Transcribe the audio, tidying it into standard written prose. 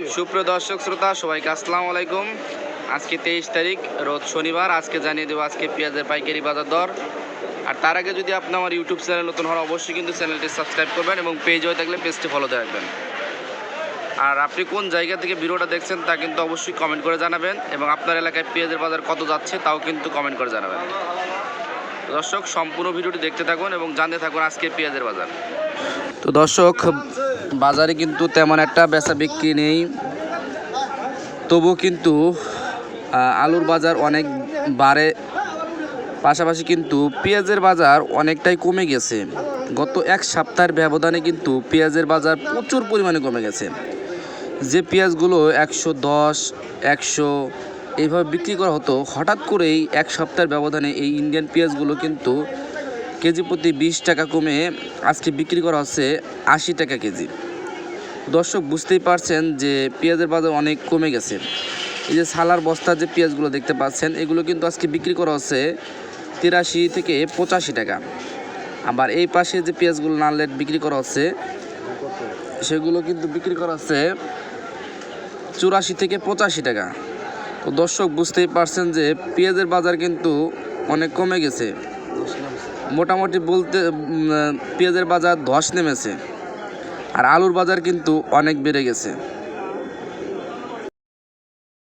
সুপ্রিয় দর্শক শ্রোতা সবাইকে আসসালামু আলাইকুম। আজকে 23 তারিখ রোজ শনিবার। আজকে জানিয়ে দেবো আজকে পেঁয়াজের পাইকারি বাজার দর। আর তার আগে যদি আপনি আমার ইউটিউব চ্যানেল নতুন হন অবশ্যই কিন্তু চ্যানেলটি সাবস্ক্রাইব করবেন এবং পেজ হয়ে থাকলে পেজটি ফলো দিয়ে রাখবেন। আর আপনি কোন জায়গা থেকে ভিডিওটা দেখছেন তা কিন্তু অবশ্যই কমেন্ট করে জানাবেন এবং আপনার এলাকায় পেঁয়াজের বাজার কত যাচ্ছে তাও কিন্তু কমেন্ট করে জানাবেন। দর্শক সম্পূর্ণ ভিডিওটি দেখতে থাকুন এবং জানতে থাকুন আজকে পেঁয়াজের বাজার। তো দর্শক বাজারে কিন্তু তেমন একটা বেচা বিক্রি নেই, তবু কিন্তু আলুর বাজার অনেক বাড়ে, পাশাপাশি কিন্তু পেঁয়াজের বাজার অনেকটাই কমে গেছে। গত এক সপ্তাহের ব্যবধানে কিন্তু পেঁয়াজের বাজার প্রচুর পরিমাণে কমে গেছে। যে পেঁয়াজগুলো 110, 100 এইভাবে বিক্রি করা হতো, হঠাৎ করেই এক সপ্তাহের ব্যবধানে এই ইন্ডিয়ান পেঁয়াজগুলো কিন্তু কেজি প্রতি 20 টাকা কমে আজকে বিক্রি করা হচ্ছে 80 টাকা কেজি। দর্শক বুঝতেই পারছেন যে পেঁয়াজের বাজার অনেক কমে গেছে। এই যে সালার বস্তার যে পেঁয়াজগুলো দেখতে পাচ্ছেন এগুলো কিন্তু আজকে বিক্রি করা হচ্ছে 83 থেকে 85 টাকা। আবার এই পাশে যে পেঁয়াজগুলো নালেট বিক্রি করা হচ্ছে সেগুলো কিন্তু বিক্রি করা হচ্ছে 84 থেকে 85 টাকা। তো দর্শক বুঝতেই পারছেন যে পেঁয়াজের বাজার কিন্তু অনেক কমে গেছে। মোটামুটি বলতে পেঁয়াজের বাজার ধস নেমেছে, আর আলুর বাজার কিন্তু অনেক বেড়ে গেছে।